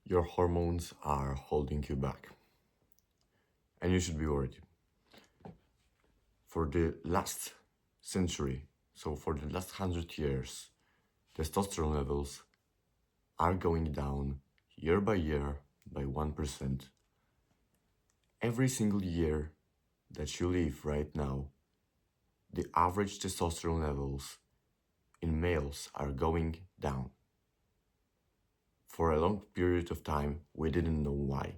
Your hormones are holding you back, and you should be worried. For the last century, so for the last 100 years, testosterone levels are going down year by year by 1%. Every single year that you live right now, the average testosterone levels in males are going down. For a long period of time, we didn't know why.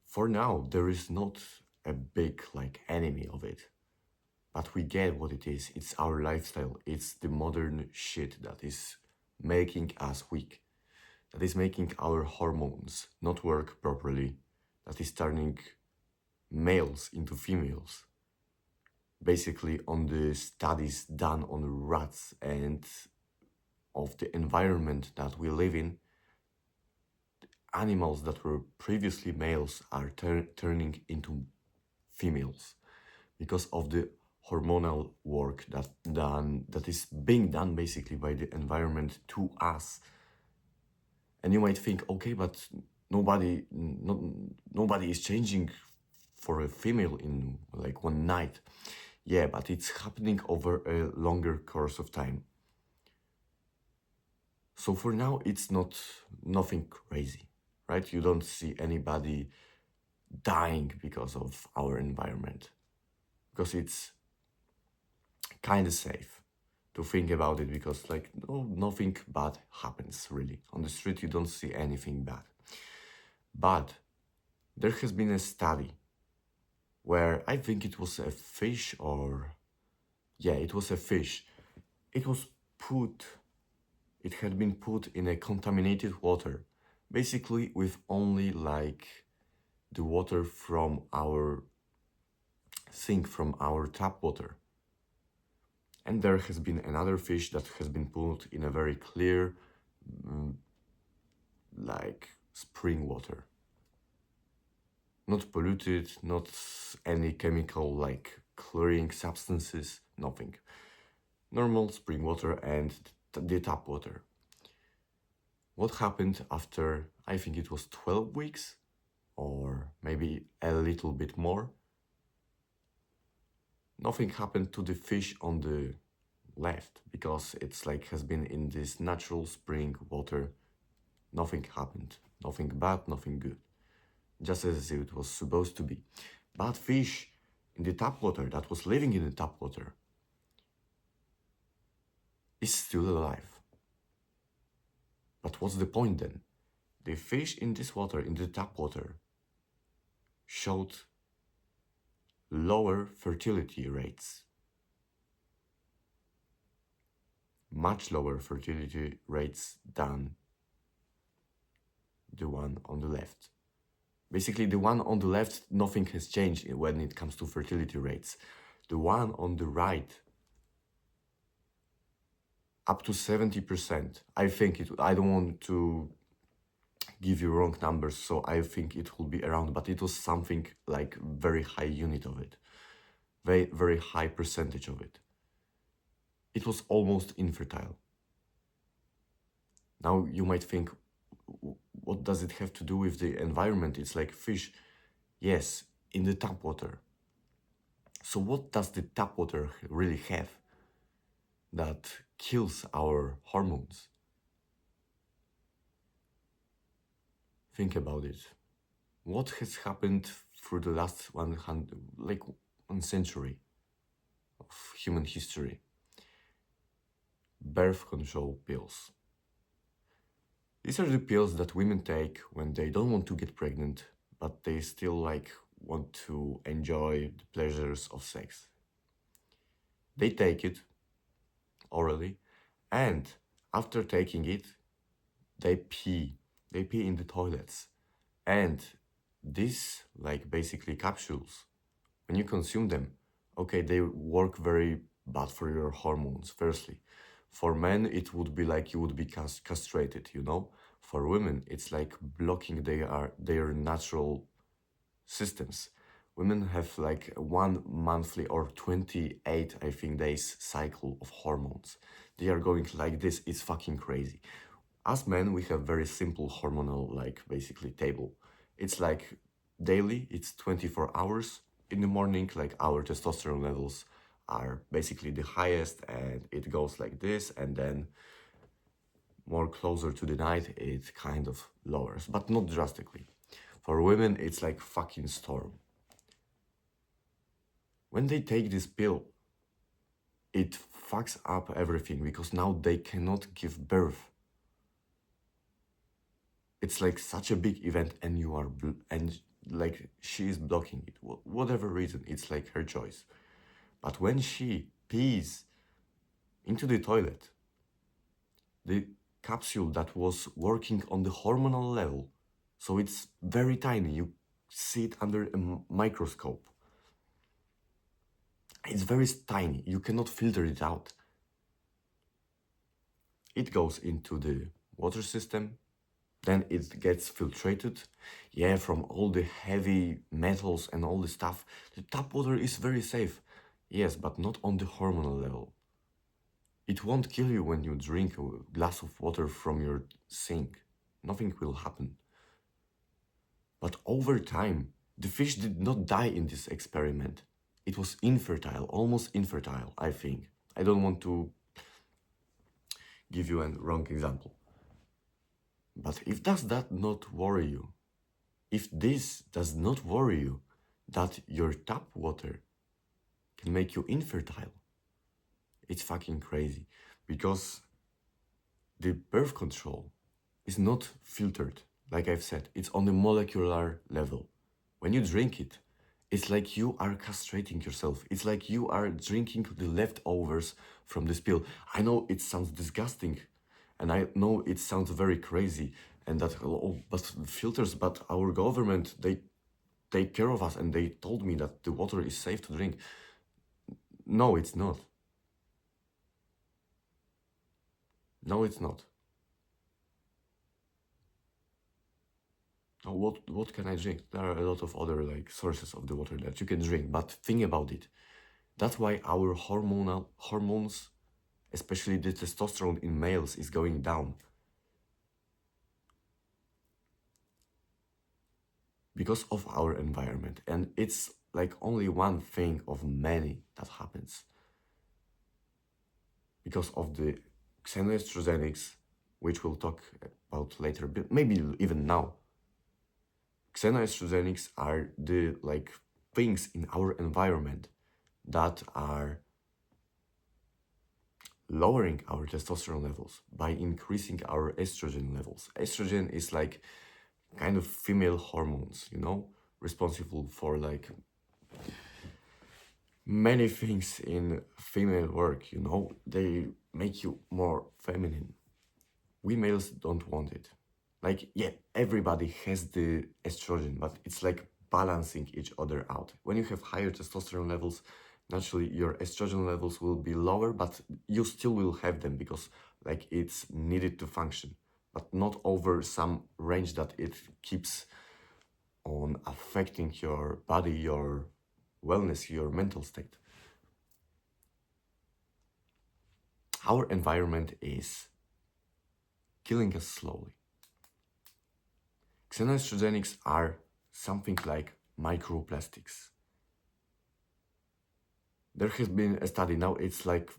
For now, there is not a big enemy of it. But we get what it is. It's our lifestyle. It's the modern shit that is making us weak. That is making our hormones not work properly. That is turning males into females. Basically, on the studies done on rats and of the environment that we live in, animals that were previously males are turning into females because of the hormonal work that is being done basically by the environment to us. And you might think, okay, but nobody is changing for a female in one night. Yeah, but it's happening over a longer course of time. So for now, it's nothing crazy, right? You don't see anybody dying because of our environment, because it's kind of safe to think about it, because nothing bad happens really. On the street you don't see anything bad. But there has been a study where I think it was a fish, or yeah, it was a fish. It was it had been put in a contaminated water, basically with only the water from our sink, from our tap water. And there has been another fish that has been put in a very clear, spring water. Not polluted, not any chemical chlorine substances, nothing. Normal spring water and the tap water. What happened after, I think it was 12 weeks, or maybe a little bit more? Nothing happened to the fish on the left, because it's has been in this natural spring water. Nothing happened. Nothing bad, nothing good. Just as it was supposed to be. But fish in the tap water, that was living in the tap water, is still alive. But what's the point then? The fish in this water, in the tap water, showed lower fertility rates. Much lower fertility rates than the one on the left. Basically, the one on the left, nothing has changed when it comes to fertility rates. The one on the right, up to 70%. I think I don't want to give you wrong numbers, so I think it will be around, but it was something very high unit of it. Very, very high percentage of it. It was almost infertile. Now you might think, what does it have to do with the environment? It's like fish. Yes, in the tap water. So what does the tap water really have that kills our hormones? Think about it. What has happened through the last 1 century of human history? Birth control pills. These are the pills that women take when they don't want to get pregnant, but they still want to enjoy the pleasures of sex. They take it orally, and after taking it, they pee. They pee in the toilets. And these basically capsules, when you consume them, okay, they work very bad for your hormones, firstly. For men, it would be you would be castrated, you know? For women, it's blocking their natural systems. Women have 1 monthly or 28, I think, days cycle of hormones. They are going like this. It's fucking crazy. As men, we have very simple hormonal, like basically table. It's like daily, it's 24 hours. In the morning, like our testosterone levels are basically the highest, and it goes like this, and then more closer to the night, it kind of lowers, but not drastically. For women, it's like fucking storm. When they take this pill, it fucks up everything because now they cannot give birth. It's like such a big event, and and like she is blocking it. Whatever reason, it's like her choice. But when she pees into the toilet, the capsule that was working on the hormonal level, so it's very tiny, you see it under a microscope. It's very tiny, you cannot filter it out. It goes into the water system, then it gets filtrated. Yeah, from all the heavy metals and all the stuff. The tap water is very safe. Yes, but not on the hormonal level. It won't kill you when you drink a glass of water from your sink. Nothing will happen. But over time, the fish did not die in this experiment. It was infertile, almost infertile, I think. I don't want to give you a wrong example. But if does that not worry you, if this does not worry you, that your tap water can make you infertile, it's fucking crazy. Because the birth control is not filtered, like I've said, it's on the molecular level. When you drink it, it's like you are castrating yourself. It's like you are drinking the leftovers from this pill. I know it sounds disgusting, and I know it sounds very crazy, and that, oh, but filters, but our government, they take care of us, and they told me that the water is safe to drink. No, it's not. No, it's not. Now, what can I drink? There are a lot of other like sources of the water that you can drink, but think about it. That's why our hormones, especially the testosterone in males, is going down. Because of our environment. And it's like only one thing of many that happens. Because of the xenoestrogenics, which we'll talk about later, but maybe even now. Xenoestrogenics are the like things in our environment that are lowering our testosterone levels by increasing our estrogen levels. Estrogen is like kind of female hormones, you know, responsible for like many things in female work, you know, they make you more feminine. We males don't want it. Like, yeah, everybody has the estrogen, but it's like balancing each other out. When you have higher testosterone levels, naturally your estrogen levels will be lower, but you still will have them because like it's needed to function, but not over some range that it keeps on affecting your body, your wellness, your mental state. Our environment is killing us slowly. Xenoestrogenics are something like microplastics. There has been a study, now it's like,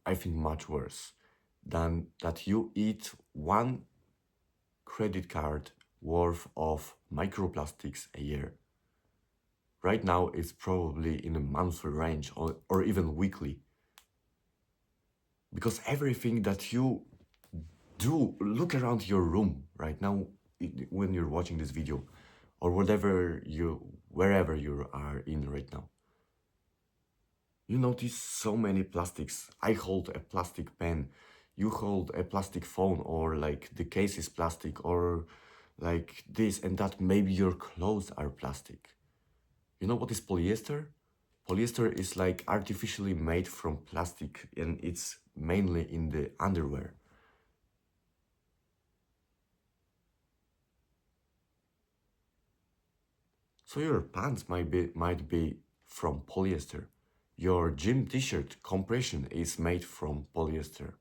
I think much worse, than that you eat one credit card worth of microplastics a year. Right now it's probably in a monthly range or even weekly. Because everything that you do, look around your room right now when you're watching this video, or wherever you are in right now. You notice so many plastics. I hold a plastic pen, you hold a plastic phone, or like the case is plastic, or like this and that. Maybe your clothes are plastic. You know what is polyester? Polyester is like artificially made from plastic, and it's mainly in the underwear. So your pants might be from polyester. Your gym t-shirt compression is made from polyester.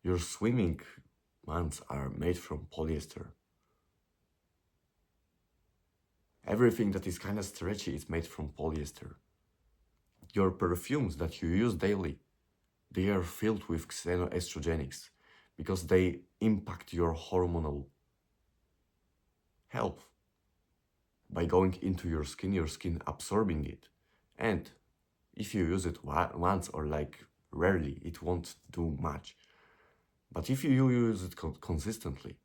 Your swimming pants are made from polyester. Everything that is kind of stretchy is made from polyester. Your perfumes that you use daily, they are filled with xenoestrogenics because they impact your hormonal health. By going into your skin absorbing it. And if you use it once or like rarely, it won't do much. But if you use it consistently,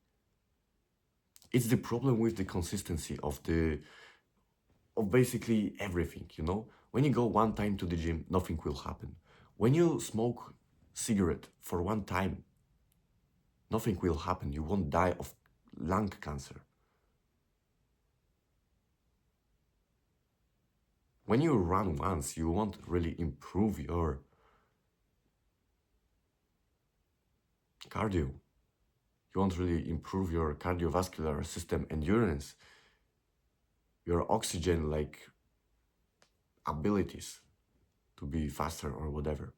it's the problem with the consistency of basically everything, you know? When you go one time to the gym, nothing will happen. When you smoke cigarette for one time, nothing will happen. You won't die of lung cancer. When you run once, you won't really improve your cardio. You won't really improve your cardiovascular system endurance, your oxygen like abilities to be faster or whatever.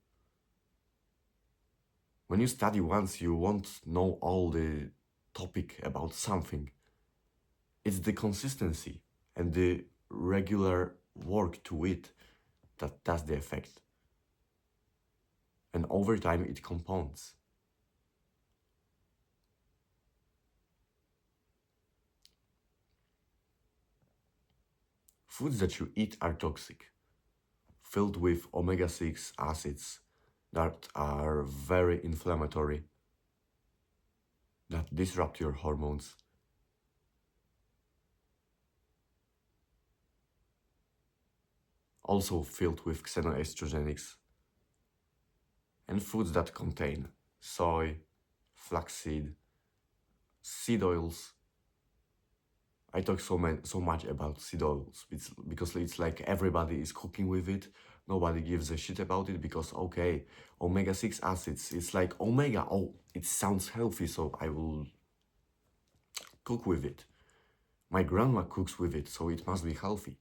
When you study once, you won't know all the topic about something. It's the consistency and the regular work to it that does the effect. And over time, it compounds. Foods that you eat are toxic, filled with omega-6 acids that are very inflammatory, that disrupt your hormones. Also filled with xenoestrogenics. And foods that contain soy, flaxseed, seed oils. I talk so much about seed oils because it's like everybody is cooking with it. Nobody gives a shit about it because, okay, omega-6 acids, it's like omega, oh, it sounds healthy, so I will cook with it. My grandma cooks with it, so it must be healthy.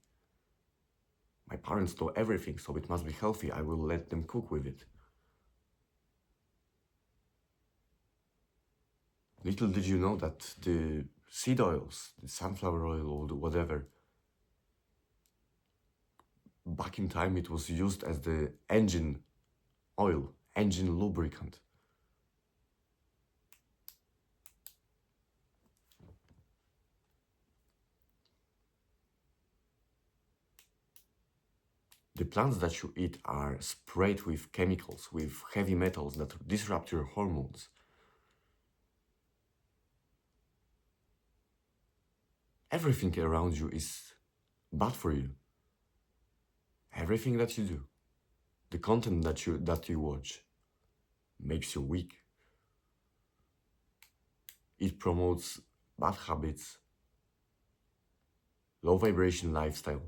My parents know everything, so it must be healthy. I will let them cook with it. Little did you know that the seed oils, the sunflower oil or whatever, back in time it was used as the engine oil, engine lubricant. The plants that you eat are sprayed with chemicals, with heavy metals that disrupt your hormones. Everything around you is bad for you. Everything that you do, the content that you watch, makes you weak. It promotes bad habits, low vibration lifestyle,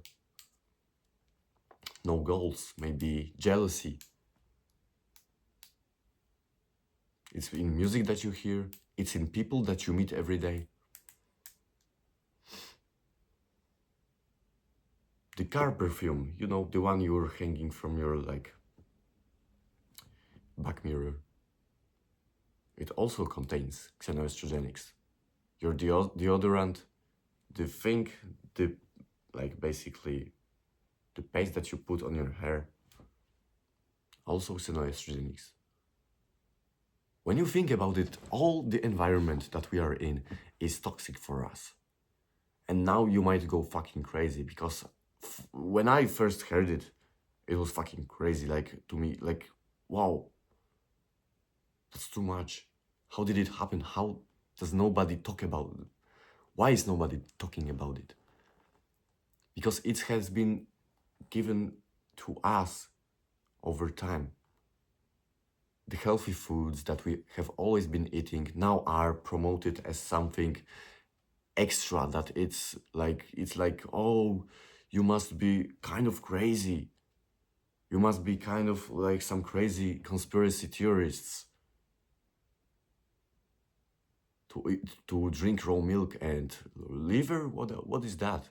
no goals, maybe jealousy. It's in music that you hear, it's in people that you meet every day. The car perfume, you know, the one you're hanging from your like back mirror, it also contains xenoestrogenics. Your deodorant, the thing, the like basically the paste that you put on your hair, also xenoestrogenics. When you think about it, all the environment that we are in is toxic for us. And now you might go fucking crazy because when I first heard it, it was fucking crazy. Like to me, like, wow, that's too much. How did it happen? How does nobody talk about it? Why is nobody talking about it? Because it has been given to us over time. The healthy foods that we have always been eating now are promoted as something extra, that it's like, oh, you must be kind of crazy. You must be kind of like some crazy conspiracy theorists to drink raw milk and liver. What is that?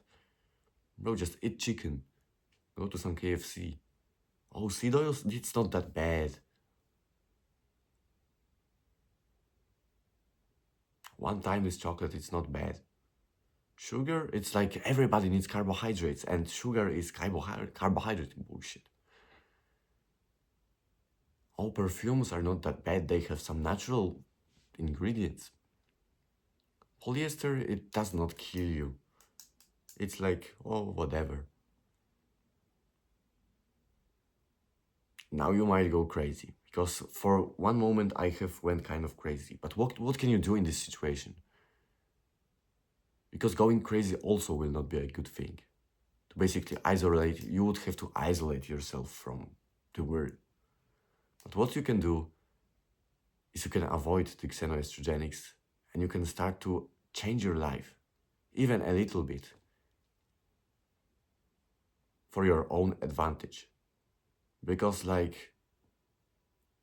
Bro, just eat chicken. Go to some KFC. Oh, seed oils? It's not that bad. one time this chocolate is not bad. Sugar, it's like everybody needs carbohydrates, and sugar is carbohydrate bullshit. All perfumes are not that bad, they have some natural ingredients. Polyester, it does not kill you. It's like, oh, whatever. Now you might go crazy, because for one moment I have went kind of crazy. But what can you do in this situation? Because going crazy also will not be a good thing. To basically isolate, you would have to isolate yourself from the world. But what you can do is you can avoid the xenoestrogenics and you can start to change your life, even a little bit, for your own advantage. Because like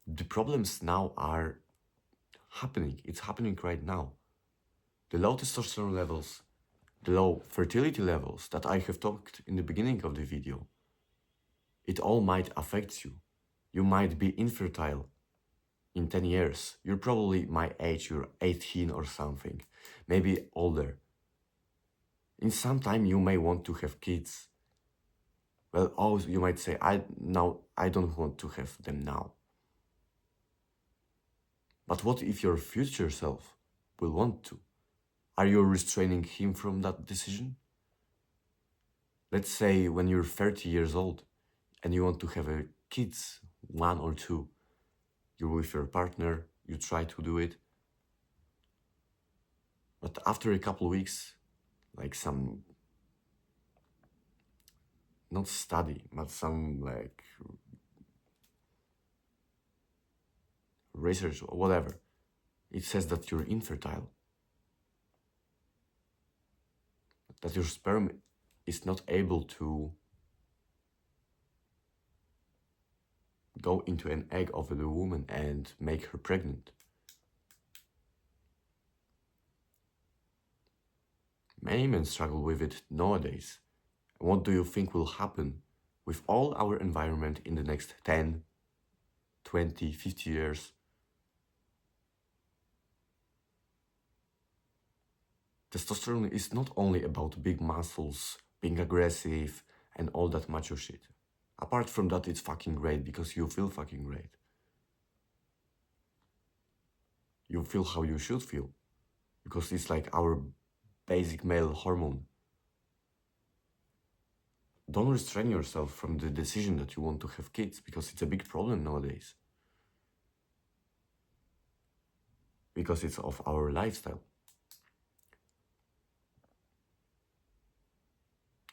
the problems now are happening. It's happening right now. The low testosterone levels, the low fertility levels that I have talked in the beginning of the video, it all might affect you. You might be infertile in 10 years. You're probably my age, you're 18 or something, maybe older. In some time you may want to have kids. Well, oh, you might say, I don't want to have them now. But what if your future self will want to? Are you restraining him from that decision? Let's say when you're 30 years old and you want to have a kids, 1 or 2, you're with your partner, you try to do it. But after a couple of weeks, like some, not study, but some like research or whatever, it says that you're infertile. That your sperm is not able to go into an egg of the woman and make her pregnant. Many men struggle with it nowadays. What do you think will happen with all our environment in the next 10, 20, 50 years? Testosterone is not only about big muscles, being aggressive, and all that macho shit. Apart from that, it's fucking great because you feel fucking great. You feel how you should feel because it's like our basic male hormone. Don't restrain yourself from the decision that you want to have kids because it's a big problem nowadays. Because it's of our lifestyle.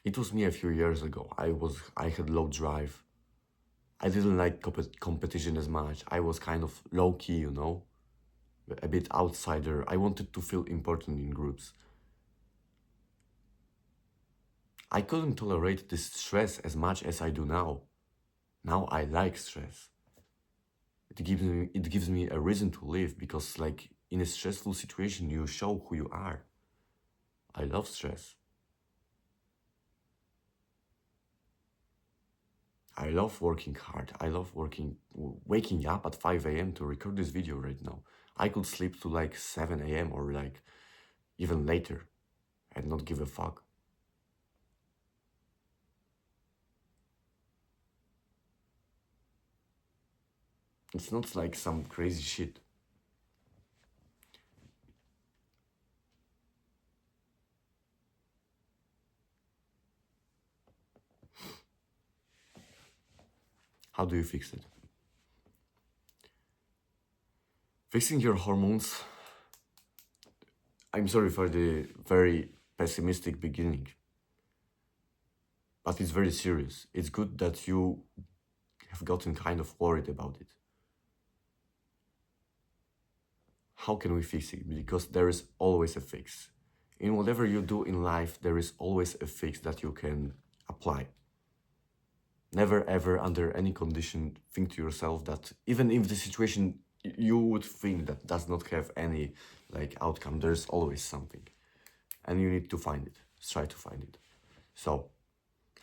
It was me a few years ago. I had low drive. I didn't like competition as much. I was kind of low-key, you know, a bit outsider. I wanted to feel important in groups. I couldn't tolerate this stress as much as I do now. Now I like stress. It gives me a reason to live because like in a stressful situation you show who you are. I love stress. I love working hard. I love waking up at 5 a.m. to record this video right now. I could sleep to like 7 a.m. or like even later and not give a fuck. It's not like some crazy shit. How do you fix it? Fixing your hormones. I'm sorry for the very pessimistic beginning, but it's very serious. It's good that you have gotten kind of worried about it. How can we fix it? Because there is always a fix. In whatever you do in life, there is always a fix that you can apply. Never ever under any condition think to yourself that even if the situation you would think that does not have any like outcome, there's always something. And you need to find it. Try to find it. So,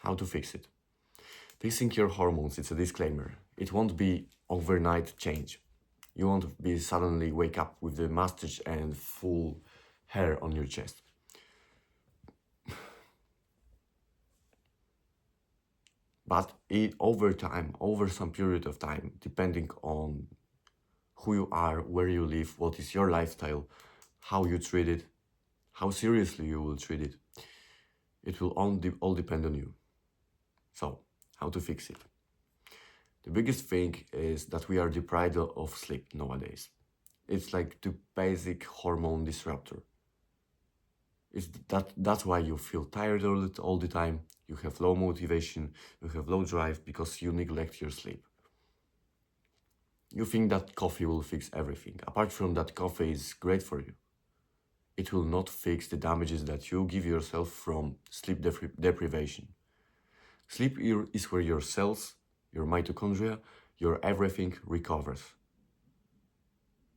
how to fix it? Fixing your hormones, it's a disclaimer. It won't be overnight change. You won't be suddenly wake up with the mustache and full hair on your chest. But over time, over some period of time, depending on who you are, where you live, what is your lifestyle, how you treat it, how seriously you will treat it, it will all depend on you. So, how to fix it? The biggest thing is that we are deprived of sleep nowadays. It's like the basic hormone disruptor. That's why you feel tired all the time, you have low motivation, you have low drive because you neglect your sleep. You think that coffee will fix everything. Apart from that, coffee is great for you. It will not fix the damages that you give yourself from sleep deprivation. Sleep is where your cells, your mitochondria, your everything recovers.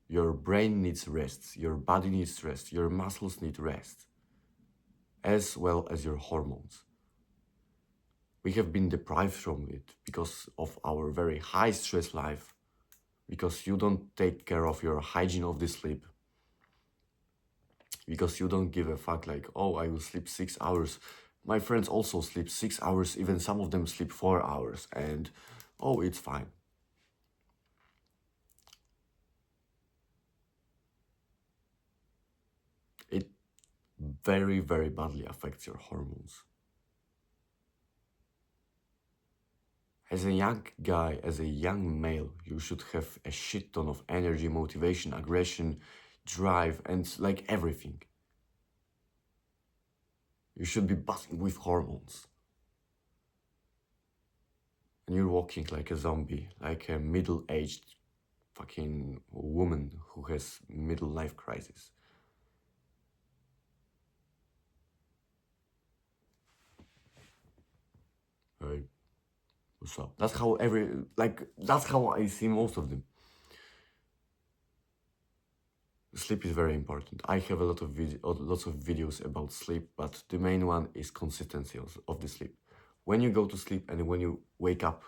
Your brain needs rest, your body needs rest, your muscles need rest, as well as your hormones. We have been deprived from it because of our very high stress life, because you don't take care of your hygiene of the sleep, because you don't give a fuck like, oh, I will sleep 6 hours. My friends also sleep 6 hours, even some of them sleep 4 hours, and oh, it's fine. It very, very badly affects your hormones. As a young guy, as a young male, you should have a shit ton of energy, motivation, aggression, drive, and like everything. You should be buzzing with hormones. And you're walking like a zombie, like a middle-aged fucking woman who has middle life crisis. Right? What's up? That's how that's how I see most of them. Sleep is very important. I have a lot of lots of videos about sleep, but the main one is consistency of the sleep. When you go to sleep and when you wake up,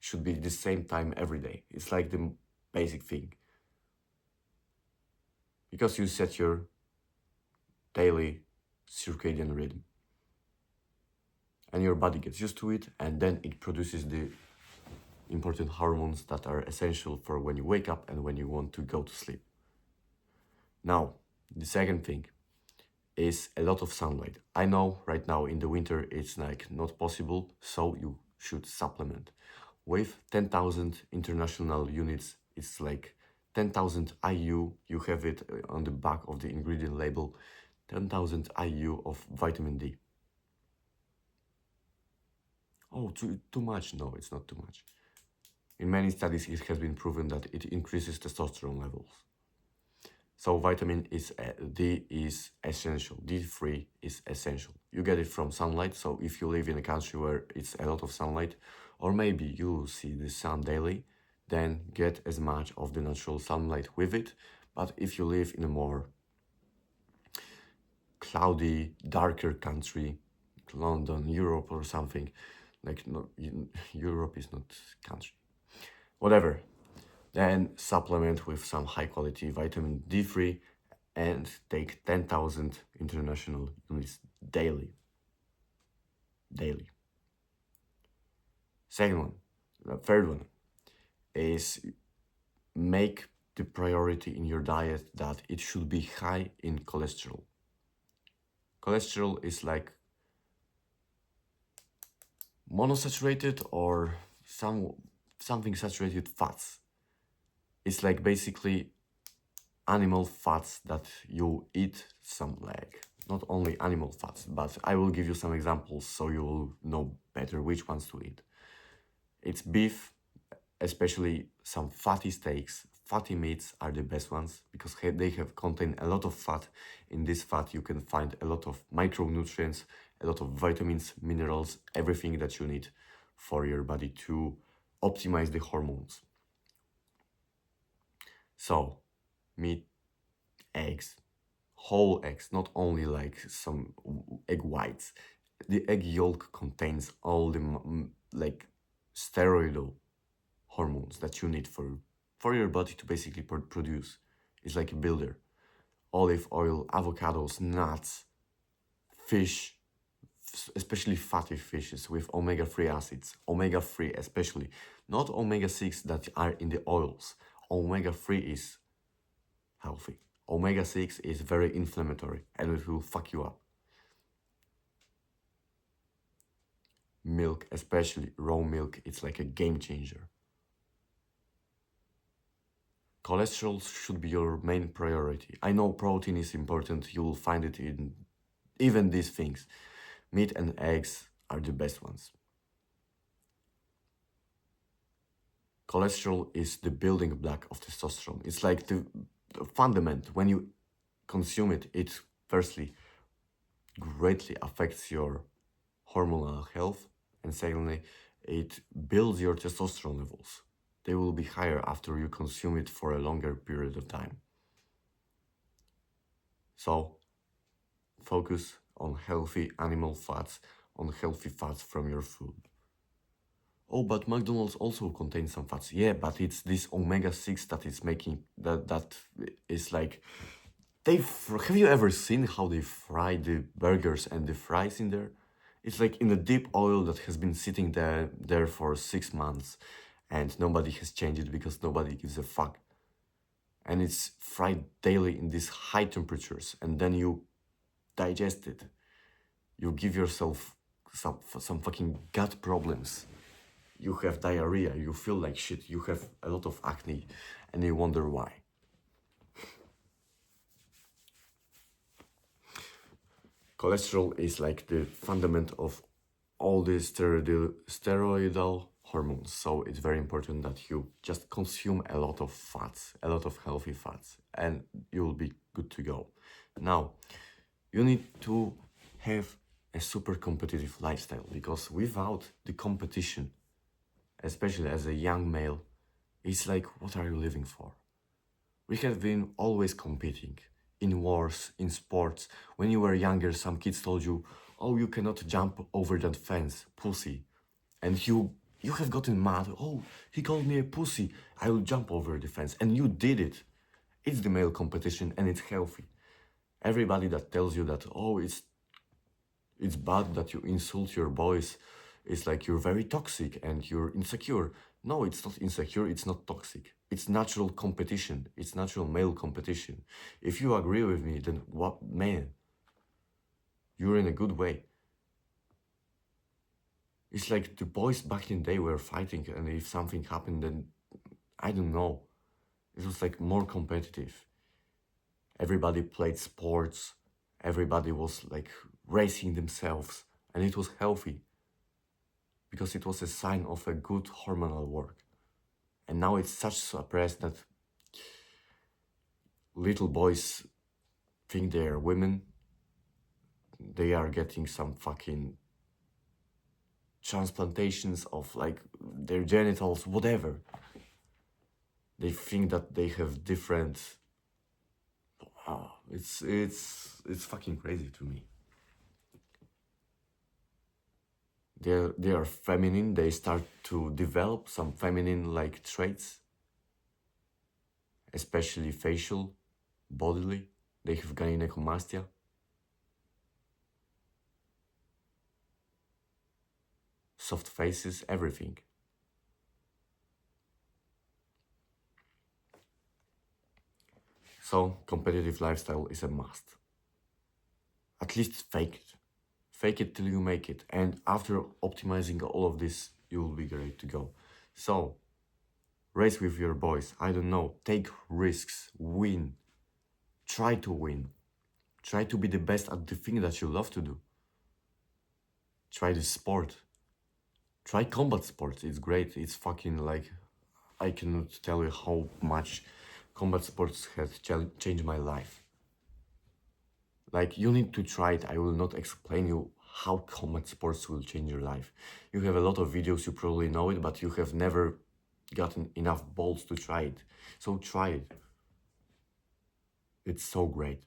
should be the same time every day. It's like the basic thing. Because you set your daily circadian rhythm. And your body gets used to it, and then it produces the important hormones that are essential for when you wake up and when you want to go to sleep. Now, the second thing is a lot of sunlight. I know right now in the winter it's like not possible, so you should supplement. With 10,000 international units, it's like 10,000 IU, you have it on the back of the ingredient label, 10,000 IU of vitamin D. Oh, too much? No, it's not too much. In many studies, it has been proven that it increases testosterone levels. So vitamin D is essential. D3 is essential. You get it from sunlight. So if you live in a country where it's a lot of sunlight, or maybe you see the sun daily, then get as much of the natural sunlight with it. But if you live in a more cloudy, darker country, London, Europe or something, like no, Europe is not country, whatever, then supplement with some high quality vitamin D3 and take 10,000 international units daily. Daily. Second one, the third one is make the priority in your diet that it should be high in cholesterol. Cholesterol is like monosaturated or something saturated fats. It's like basically animal fats that you eat, some like not only animal fats, but I will give you some examples so you will know better which ones to eat. It's beef, especially some fatty steaks. Fatty meats are the best ones because they have contain a lot of fat. In this fat you can find a lot of micronutrients, a lot of vitamins, minerals, everything that you need for your body to optimize the hormones. So, meat, eggs, whole eggs, not only like some egg whites. The egg yolk contains all the like steroidal hormones that you need for your body to basically produce. It's like a builder. olive oil, avocados, nuts, fish, especially fatty fishes with omega-3 acids, omega-3 especially, not omega-6 that are in the oils. Omega-3 is healthy. Omega-6 is very inflammatory and it will fuck you up. Milk, especially raw milk, it's like a game changer. Cholesterol should be your main priority. I know protein is important, you will find it in even these things. Meat and eggs are the best ones. Cholesterol is the building block of testosterone. It's like the fundament. When you consume it, it firstly greatly affects your hormonal health, and secondly, it builds your testosterone levels. They will be higher after you consume it for a longer period of time. So, focus on healthy animal fats, on healthy fats from your food. Oh, but McDonald's also contains some fats. Yeah, but it's this omega-6 that is making that is like have you ever seen how they fry the burgers and the fries in there? It's like in a deep oil that has been sitting there for 6 months and nobody has changed it because nobody gives a fuck. And it's fried daily in these high temperatures and then you digest it. You give yourself some fucking gut problems. You have diarrhea, you feel like shit, you have a lot of acne, and you wonder why. Cholesterol is like the fundament of all the steroidal hormones, so it's very important that you just consume a lot of fats, a lot of healthy fats, and you'll be good to go. Now, you need to have a super competitive lifestyle because without the competition, especially as a young male, it's like, what are you living for? We have been always competing in wars, in sports. When you were younger, some kids told you, oh, you cannot jump over that fence, pussy. And you have gotten mad. Oh, he called me a pussy. I will jump over the fence. And you did it. It's the male competition and it's healthy. Everybody that tells you that, oh, it's bad that you insult your boys, it's like you're very toxic and you're insecure. No, it's not insecure, it's not toxic. It's natural competition. It's natural male competition. If you agree with me, then what, man, you're in a good way. It's like the boys back in the day were fighting, and if something happened, then I don't know. It was like more competitive. Everybody played sports. Everybody was like racing themselves, and it was healthy because it was a sign of a good hormonal work. And now it's such suppressed that little boys think they're women. They are getting some fucking transplantations of like their genitals, whatever. They think that they have different. It's fucking crazy to me. They are feminine. They start to develop some feminine like traits, especially facial, bodily. They have gynecomastia. Soft faces, everything. So, competitive lifestyle is a must. At least fake it. Fake it till you make it. And after optimizing all of this, you will be great to go. So, race with your boys. I don't know. Take risks. Win. Try to win. Try to be the best at the thing that you love to do. Try the sport. Try combat sports. It's great. It's fucking like, I cannot tell you how much combat sports has changed my life. Like, you need to try it. I will not explain you how combat sports will change your life. You have a lot of videos, you probably know it, but you have never gotten enough balls to try it. So try it. It's so great.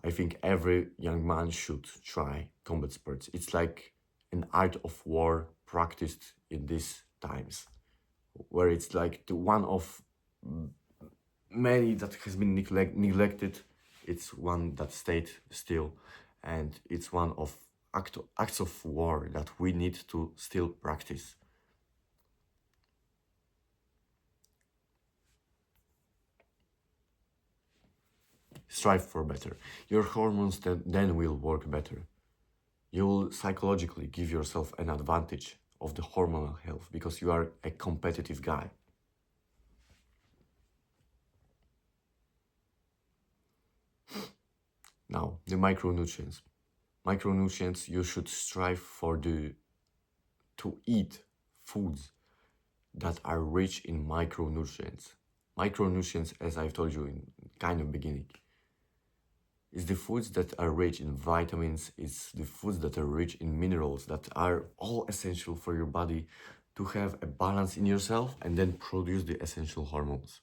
I think every young man should try combat sports. It's like an art of war practiced in these times, where it's like the one of many that has been neglected. It's one that stayed still, and it's one of acts of war that we need to still practice. Strive for better. Your hormones then will work better. You will psychologically give yourself an advantage of the hormonal health because you are a competitive guy. Now, the micronutrients. Micronutrients, you should strive to eat foods that are rich in micronutrients. Micronutrients, as I've told you in kind of beginning, is the foods that are rich in vitamins, it's the foods that are rich in minerals that are all essential for your body to have a balance in yourself and then produce the essential hormones.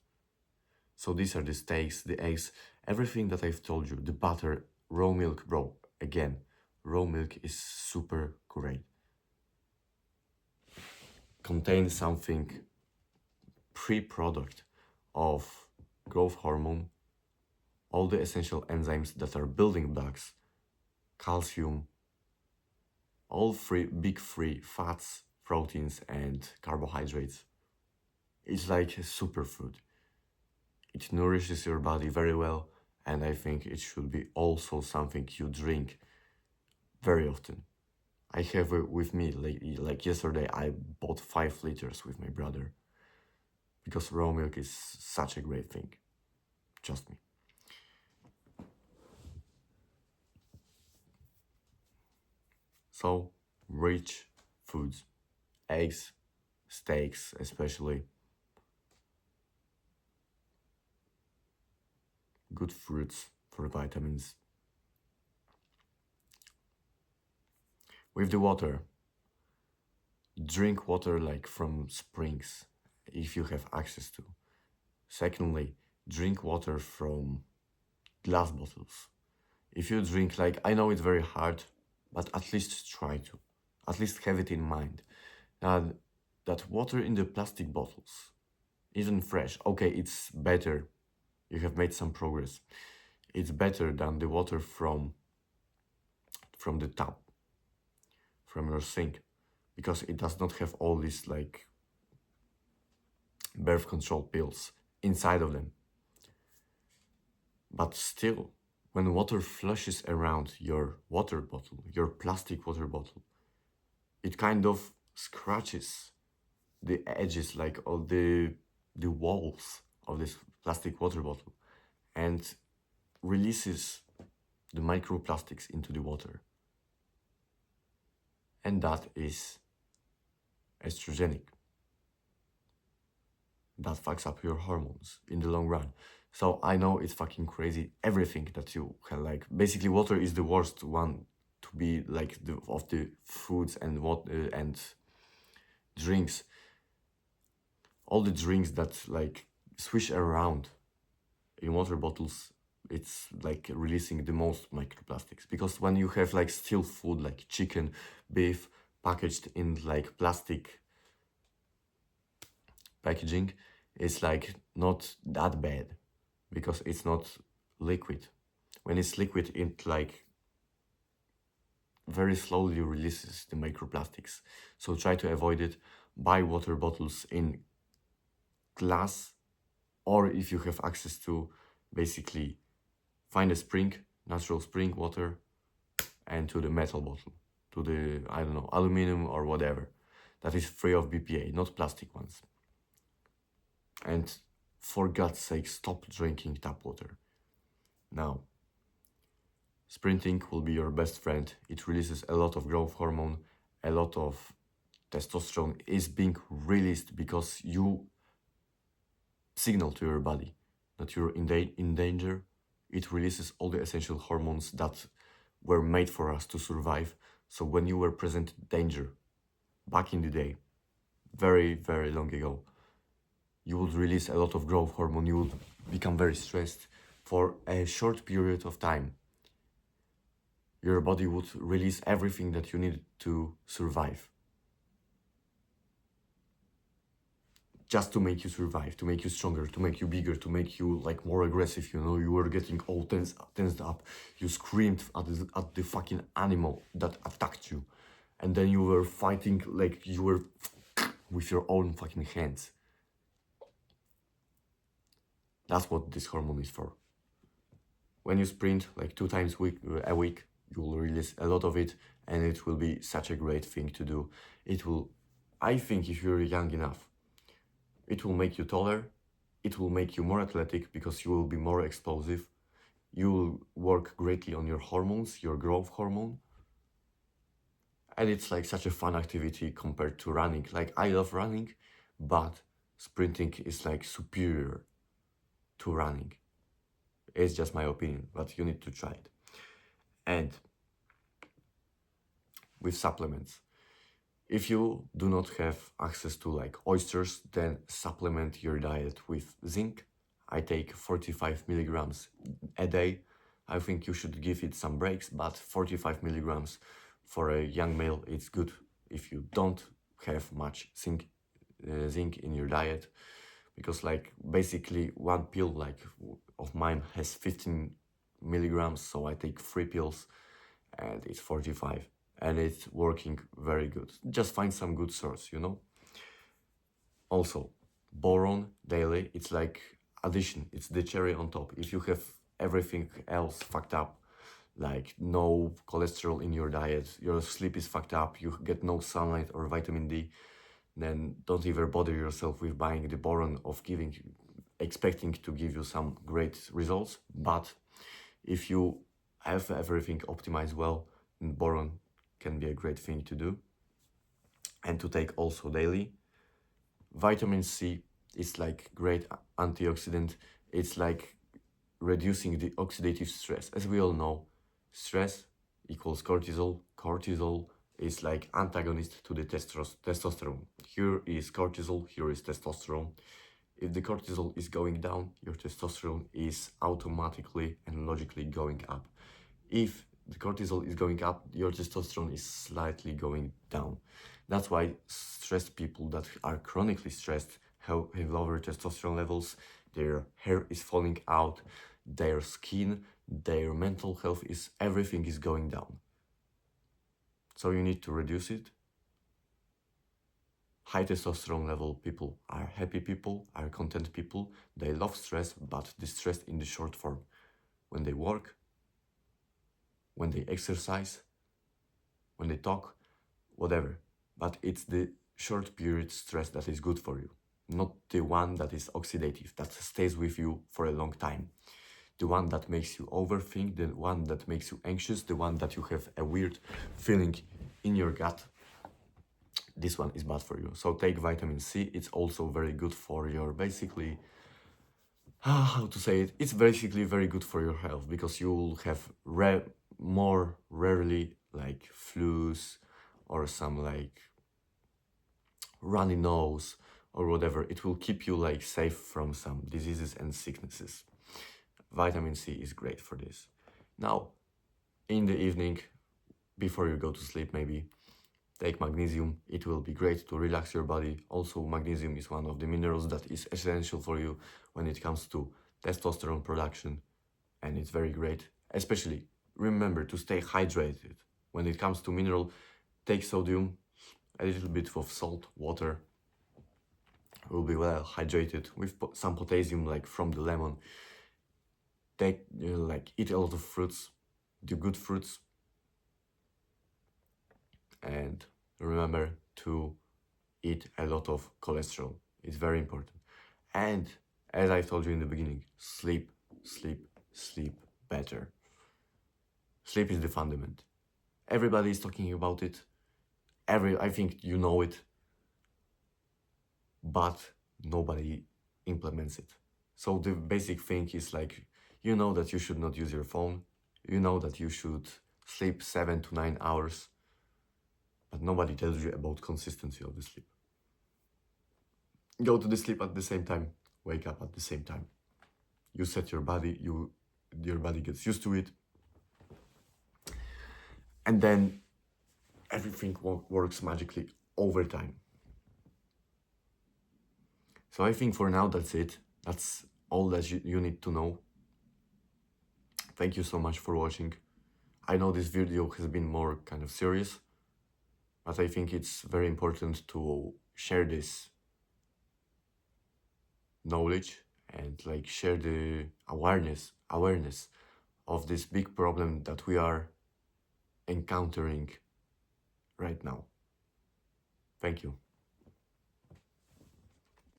So these are the steaks, the eggs, everything that I've told you, the butter, raw milk, bro. Again, raw milk is super great. Contains something pre-product of growth hormone, all the essential enzymes that are building blocks, calcium, all big free fats, proteins, and carbohydrates. It's like a superfood. It nourishes your body very well, and I think it should be also something you drink very often. I have it with me, like yesterday I bought 5 liters with my brother because raw milk is such a great thing. Trust me. So, rich foods, eggs, steaks especially, good fruits for vitamins. With the water, drink water like from springs if you have access to. Secondly, drink water from glass bottles. If you drink, like, I know it's very hard, but at least try to. At least have it in mind. And that water in the plastic bottles, even fresh, okay, it's better. You have made some progress. It's better than the water from the tap, from your sink, because it does not have all these like birth control pills inside of them. But still, when water flushes around your water bottle, your plastic water bottle, it kind of scratches the edges, like all the walls of this plastic water bottle, and releases the microplastics into the water. And that is estrogenic. That fucks up your hormones in the long run. So I know it's fucking crazy. Everything that you can like, basically, water is the worst one to be like of the foods and and drinks. All the drinks that like swish around in water bottles, it's like releasing the most microplastics, because when you have like still food like chicken, beef packaged in like plastic packaging, it's like not that bad because it's not liquid. When it's liquid, it like very slowly releases the microplastics. So try to avoid it. Buy water bottles in glass, or if you have access to, basically find a spring, natural spring water, and to the metal bottle, to the, I don't know, aluminum or whatever, that is free of BPA, not plastic ones. And for God's sake, stop drinking tap water. Now, sprinting will be your best friend. It releases a lot of growth hormone, a lot of testosterone is being released because you signal to your body that you're in danger. It releases all the essential hormones that were made for us to survive. So when you were present danger, back in the day, very, very long ago, you would release a lot of growth hormone, you would become very stressed for a short period of time. Your body would release everything that you needed to survive. just to make you survive, to make you stronger, to make you bigger, to make you like more aggressive. You know, you were getting all tensed up. You screamed at the fucking animal that attacked you, and then you were fighting like you were with your own fucking hands. That's what this hormone is for. When you sprint like 2 times a week, you will release a lot of it, and it will be such a great thing to do. It will, I think, if you're young enough, it will make you taller, it will make you more athletic because you will be more explosive. You will work greatly on your hormones, your growth hormone. And it's like such a fun activity compared to running. Like, I love running, but sprinting is like superior to running. It's just my opinion, but you need to try it. And with supplements, if you do not have access to like oysters, then supplement your diet with zinc. I take 45 milligrams a day. I think you should give it some breaks, but 45 milligrams for a young male, it's good if you don't have much zinc in your diet, because like basically one pill like of mine has 15 milligrams, so I take 3 pills and it's 45, and it's working very good. Just find some good source, you know. Also, boron daily, it's like addition, it's the cherry on top. If you have everything else fucked up, like no cholesterol in your diet, your sleep is fucked up, you get no sunlight or vitamin D, then don't even bother yourself with buying the boron of expecting to give you some great results. But if you have everything optimized well, boron can be a great thing to do and to take also daily. Vitamin C is like great antioxidant. It's like reducing the oxidative stress. As we all know, stress equals cortisol. Cortisol is like antagonist to the testosterone. Here is cortisol, here is testosterone. If the cortisol is going down, your testosterone is automatically and logically going up. If the cortisol is going up, your testosterone is slightly going down. That's why stressed people that are chronically stressed have lower testosterone levels, their hair is falling out, their skin, their mental health everything is going down. So you need to reduce it. High testosterone level people are happy people, are content people. They love stress, but the stress in the short form. When they work, when they exercise, when they talk, whatever. But it's the short period stress that is good for you, not the one that is oxidative, that stays with you for a long time. The one that makes you overthink, the one that makes you anxious, the one that you have a weird feeling in your gut. This one is bad for you. So take vitamin C. It's also very good for your basically, how to say it? It's basically very good for your health because you will have more rarely like flus or some like runny nose or whatever. It will keep you like safe from some diseases and sicknesses. Vitamin C is great for this. Now, in the evening, before you go to sleep maybe, take magnesium. It will be great to relax your body. Also, magnesium is one of the minerals that is essential for you when it comes to testosterone production, and it's very great. Especially, remember to stay hydrated. When it comes to mineral, take sodium, a little bit of salt, water. Will be well hydrated with some potassium, like from the lemon. Take like eat a lot of fruits, do good fruits, and remember to eat a lot of cholesterol. It's very important. And as I told you in the beginning, sleep, sleep, sleep better. Sleep is the fundament. Everybody is talking about it. I think you know it, but nobody implements it. So the basic thing is like, you know that you should not use your phone. You know that you should sleep 7 to 9 hours, but nobody tells you about consistency of the sleep. Go to the sleep at the same time, wake up at the same time. You set your body, your body gets used to it, and then everything works magically over time. So I think for now that's it. That's all that you need to know. Thank you so much for watching. I know this video has been more kind of serious, but I think it's very important to share this knowledge and like share the awareness of this big problem that we are encountering right now. Thank you.